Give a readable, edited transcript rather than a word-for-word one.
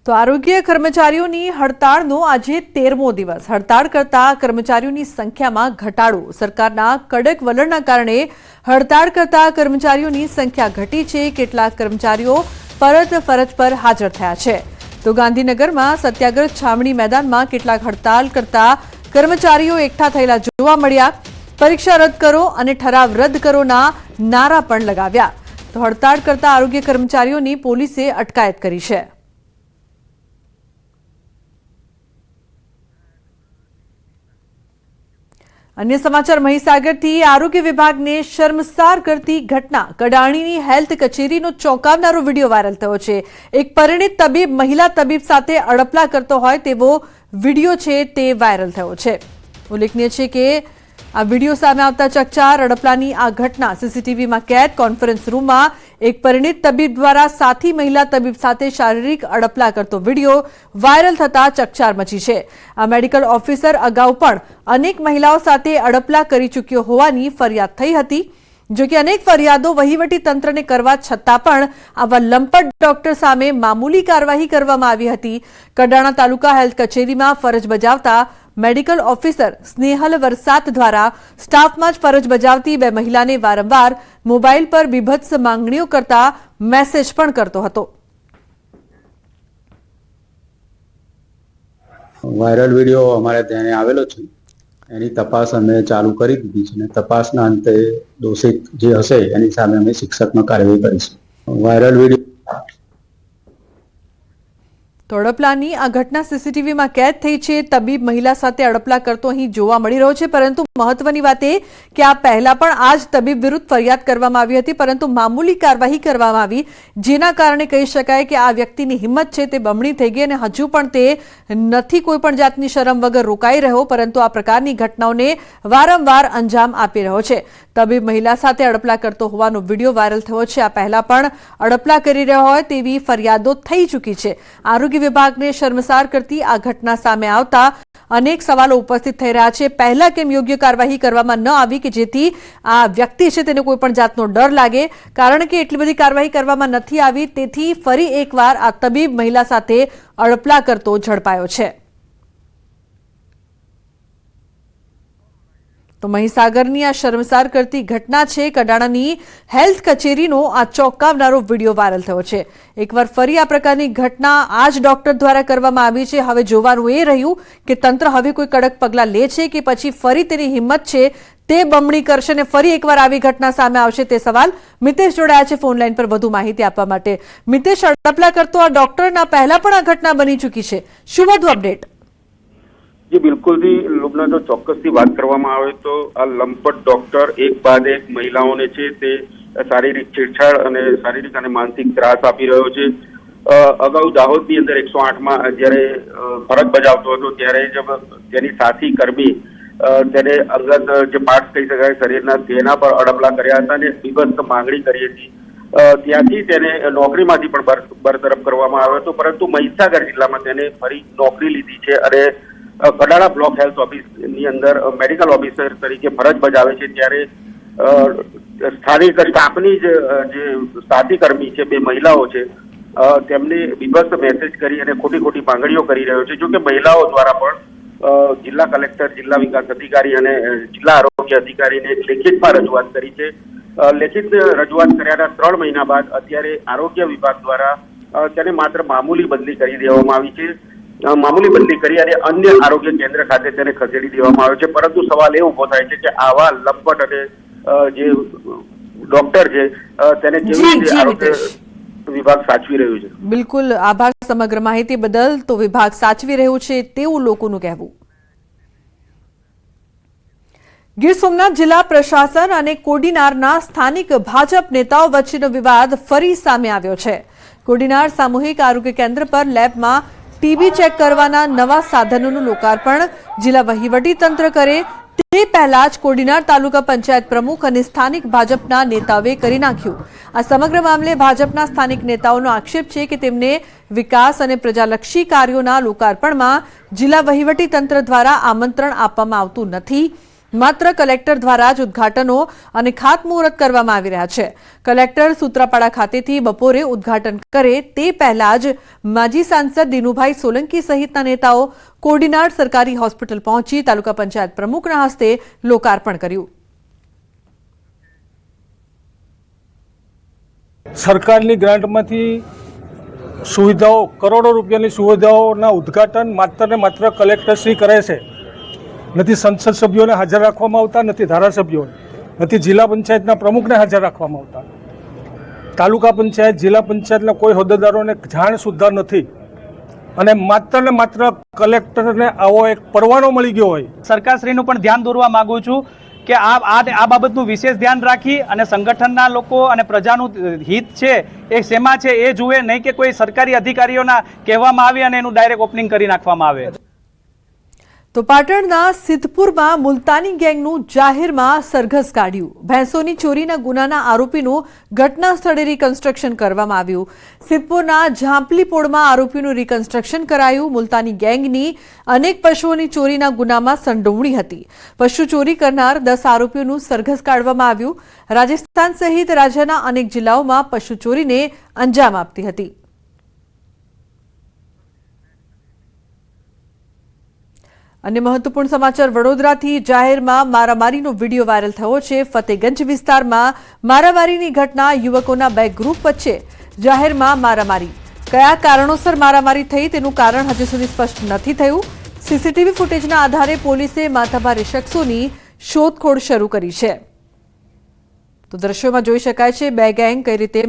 તો આરોગ્ય કર્મચારીઓની હડતાળનો આજે 13મો દિવસ. હડતાળ કરતા કર્મચારીઓની સંખ્યામાં ઘટાડો. સરકારના કડક વલણના કારણે હડતાળ કરતા કર્મચારીઓની સંખ્યા ઘટી છે. કેટલાક કર્મચારીઓ પરત ફરજ પર હાજર થયા છે. તો ગાંધીનગરમાં સત્યાગ્રહ છાવણી મેદાનમાં કેટલાક હડતાળ કરતા કર્મચારીઓ એકઠા થયેલા જોવા મળ્યા. પરીક્ષા રદ કરો અને ઠરાવ રદ કરોના નારા પણ લગાવ્યા. તો હડતાળ કરતા આરોગ્ય કર્મચારીઓની પોલીસે અટકાયત કરી છે. अन्य समाचार મહીસાગરથી આરોગ્ય વિભાગને શર્મસાર કરતી ઘટના. કડાણીની હેલ્થ કચેરીનો ચોંકાવનારો વિડીયો વાયરલ થયો છે. એક પરિણીત તબીબ મહિલા તબીબ સાથે અડપલા કરતો હોય તેવો વિડીયો છે તે વાયરલ થયો છે. ઉલ્લેખનીય છે કે આ વિડીયો સામે આવતા ચકચાર. અડપલાની આ ઘટના સીસીટીવીમાં કેદ. કોન્ફરન્સ રૂમમાં એક પરિણીત તબીબ દ્વારા સાથી મહિલા તબીબ સાથે શારીરિક અડપલા કરતો વિડીયો વાયરલ થતા ચકચાર મચી છે. આ મેડિકલ ઓફિસર અગાઉ પણ અનેક મહિલાઓ સાથે અડપલા કરી ચૂક્યો હોવાની ફરિયાદ થઈ હતી. જો કે અનેક ફરિયાદો વહીવટી તંત્રને કરવા છતાં પણ આવા લંપટ ડોક્ટર સામે મામૂલી કાર્યવાહી કરવામાં આવી હતી. કડાણા તાલુકા હેલ્થ કચેરીમાં ફરજ બજાવતા મેડિકલ ઓફિસર સ્નેહલ વરસાત દ્વારા સ્ટાફમાં જ ફરજ બજાવતી બે મહિલાને વારંવાર મોબાઈલ પર બીભત્સ માંગણીઓ કરતા મેસેજ પણ કરતો હતો. વાયરલ વિડીયો અમારે ધ્યાને આવેલો છે. એની તપાસ અમે ચાલુ કરી દીધી છે અને તપાસના અંતે દોષિત જે હશે એની સામે અમે શિક્ષાત્મક કાર્યવાહી કરીશું. વાયરલ વિડીયો તો અડપલાની આ ઘટના સીસીટીવીમાં કેદ થઈ છે. તબીબ મહિલા સાથે અડપલા કરતો અહીં જોવા મળી રહ્યો છે. પરંતુ મહત્વની વાત એ કે આ પહેલા પણ આ જ તબીબ વિરુદ્ધ ફરિયાદ કરવામાં આવી હતી, પરંતુ મામૂલી કાર્યવાહી કરવામાં આવી, જેના કારણે કહી શકાય કે આ વ્યક્તિની હિંમત છે તે બમણી થઈ ગઈ અને હજુ પણ તે નથી કોઈ પણ જાતની શરમ વગર રોકાઈ રહ્યો, પરંતુ આ પ્રકારની ઘટનાઓને વારંવાર અંજામ આપી રહ્યો છે. તબીબ મહિલા સાથે અડપલા કરતો હોવાનો વિડીયો વાયરલ થયો છે. આ પહેલા પણ અડપલા કરી રહ્યો હોય તેવી ફરિયાદો થઈ ચૂકી છે. આરોગ્ય વિભાગને શર્મસાર કરતી આ ઘટના સામે આવતા અનેક સવાલો ઉપસ્થિત થઈ રહ્યા છે. પહેલા કેમ યોગ્ય કાર્યવાહી કરવામાં ન આવી કે જેથી આ વ્યક્તિ છે તેને કોઈ પણ જાતનો ડર લાગે? કારણ કે એટલી બધી કાર્યવાહી કરવામાં નથી આવી, તેથી ફરી એકવાર આ તબીબ મહિલા સાથે અડપલા કરતો ઝડપાયો છે. તો મહીસાગરની આ શર્મસાર કરતી ઘટના છે. કડાણાની હેલ્થ કચેરીનો આ ચોંકાવનારો વિડીયો વાયરલ થયો છે. એકવાર ફરી આ પ્રકારની ઘટના આ જ ડોક્ટર દ્વારા કરવામાં આવી છે. હવે જોવાનું એ રહ્યું કે તંત્ર હવે કોઈ કડક પગલાં લે છે કે પછી ફરી તેની હિંમત છે તે બમણી કરશે અને ફરી એકવાર આવી ઘટના સામે આવશે તે સવાલ. મિતેશ જોડાયા છે ફોનલાઈન પર વધુ માહિતી આપવા માટે. મિતેશ, અડપલા કરતો આ ડોક્ટરના પહેલા પણ આ ઘટના બની ચૂકી છે, શું વધુ અપડેટ? जी बिल्कुल थी लोगना जो ચોક્કસથી વાત કરવામાં આવે તો આ લંપટ ડોક્ટર એક બાદ એક મહિલાઓને છે તે શારીરિક છેડછાડ અને શારીરિક અને માનસિક ત્રાસ આપી રહ્યો છે. અગાઉ દાહોદની અંદર 108માં જ્યારે ફરજ બજાવતો હતો ત્યારે જબ તેની સાથી કર્મી તેને અંગત જે પાર્ટ કહી શકાય શરીરના તેના પર અડપલા કર્યા હતા અને બીભત્સ માંગણી કરી હતી. ત્યાંથી તેને નોકરીમાંથી પણ બરતરફ કરવામાં આવ્યો હતો, પરંતુ મહીસાગર જિલ્લામાં તેને ફરી નોકરી લીધી છે અને કડાણા બ્લોક હેલ્થ ઓફિસની અંદર મેડિકલ ઓફિસર તરીકે ફરજ બજાવે છે. ત્યારે સ્થાનિક સ્ટાફની જે સાથી કર્મી છે, બે મહિલાઓ છે, તેમને બીભત્સ મેસેજ કરી અને ખોટી માંગણીઓ કરી રહ્યો છે. જો કે મહિલાઓ દ્વારા પણ જિલ્લા કલેક્ટર, જિલ્લા વિકાસ અધિકારી અને જિલ્લા આરોગ્ય અધિકારીને લેખિતમાં રજૂઆત કરી છે. લેખિત રજૂઆત કર્યાના 3 મહિના બાદ અત્યારે આરોગ્ય વિભાગ દ્વારા તેને માત્ર મામૂલી બદલી કરી દેવામાં આવી છે. મામૂલી બદલી કરી અને અન્ય આરોગ્ય કેન્દ્ર ખાતે તેને ખસેડી દેવામાં આવ્યો છે. પરંતુ સવાલ એ ઉભો થાય છે કે આવા લંપટ અને જે ડોક્ટર છે તેને કેવી રીતે આરોગ્ય વિભાગ સાચવી રહ્યું છે? બિલકુલ, આભાર સમગ્ર માહિતી બદલ. તો વિભાગ સાચવી રહ્યું છે તેવું લોકોનું કહેવું. ગીર સોમનાથ જિલ્લા પ્રશાસન અને કોડીનારના સ્થાનિક ભાજપ નેતાઓ વચ્ચેનો વિવાદ ફરી સામે આવ્યો છે. કોડીનાર સામૂહિક આરોગ્ય કેન્દ્ર પર લેબમાં ટીબી ચેક કરવાના નવા સાધનોનું લોકાર્પણ જિલ્લા વહીવટી તંત્ર કરે તે પહેલા જ કોડીનાર તાલુકા પંચાયત પ્રમુખ અને સ્થાનિક ભાજપના નેતાઓએ કરી નાખ્યું. આ સમગ્ર મામલે ભાજપના સ્થાનિક નેતાઓનો આક્ષેપ છે કે તેમને વિકાસ અને પ્રજાલક્ષી કાર્યોના લોકાર્પણમાં જિલ્લા વહીવટી તંત્ર દ્વારા આમંત્રણ આપવામાં આવતું નથી. માત્ર કલેક્ટર દ્વારા જ ઉદ્ઘાટનો અને ખાતમુહૂર્ત કરવામાં આવી રહ્યા છે. કલેક્ટર સૂત્રાપાડા ખાતેથી બપોરે ઉદ્ઘાટન કરે તે પહેલા જ માજી સાંસદ દિનુભાઈ સોલંકી સહિતના નેતાઓ કોડીનાર સરકારી હોસ્પિટલ પહોંચી તાલુકા પંચાયત પ્રમુખના હસ્તે લોકાર્પણ કર્યું. સરકારની ગ્રાન્ટમાંથી સુવિધાઓ કરોડો રૂપિયાની સુવિધાઓના ઉદ્ઘાટન માત્ર ને માત્ર કલેક્ટરશ્રી કરે છે. નથી સંસદ સભ્યોને હાજર રાખવામાં આવતા, નથી ધારાસભ્યોને, નથી જિલ્લા પંચાયતના પ્રમુખને હાજર રાખવામાં આવતા. તાલુકા પંચાયત, જિલ્લા પંચાયતના કોઈ હોદ્દેદારોને જાણ સુદ્ધા નથી. અને માત્ર કલેક્ટરને આવો એક પરવાનો મળી ગયો હોય. સરકારશ્રીનું પણ ધ્યાન દોરવા માંગુ છું કે આ બાબતનું વિશેષ ધ્યાન રાખી અને સંગઠનના લોકો અને પ્રજાનું હિત છે એ શેમાં છે એ જુએ, નહીં કે કોઈ સરકારી અધિકારીઓના કહેવામાં આવે અને એનું ડાયરેક્ટ ઓપનિંગ કરી નાખવામાં આવે. તો પાટણના સિદ્ધપુરમાં મુલતાની ગેંગનું જાહેરમાં સરઘસ કાઢ્યું. ભેંસોની ચોરીના ગુનાના આરોપીનું ઘટના સ્થળે રિકન્સ્ટ્રક્શન કરવામાં આવ્યું. સિદ્ધપુરના ઝાંપલીપોળમાં આરોપીનું રિકન્સ્ટ્રક્શન કરાયું. મુલતાની ગેંગની અનેક પશુઓની ચોરીના ગુનામાં સંડોવણી હતી. પશુ ચોરી કરનાર 10 આરોપીઓનું સરઘસ કાઢવામાં આવ્યું. રાજસ્થાન સહિત રાજ્યના અનેક જિલ્લાઓમાં પશુ ચોરીને અંજામ આપતી હતી. અને મહત્વપૂર્ણ સમાચાર વડોદરાથી. જાહેરમાં મારામારીનો વિડીયો વાયરલ થયો છે. ફતેગંજ વિસ્તારમાં મારામારીની ઘટના. યુવકોના 2 ગ્રુપ વચ્ચે જાહેરમાં મારામારી. કયા કારણોસર મારામારી થઈ તેનું કારણ હજુ સુધી સ્પષ્ટ નથી થયું. સીસીટીવી ફૂટેજના આધારે પોલીસે માથાભારે શખ્સોની શોધખોળ શરૂ કરી છે. તો દ્રશ્યોમાં જોઈ શકાય છે 2 ગેંગ કઈ રીતે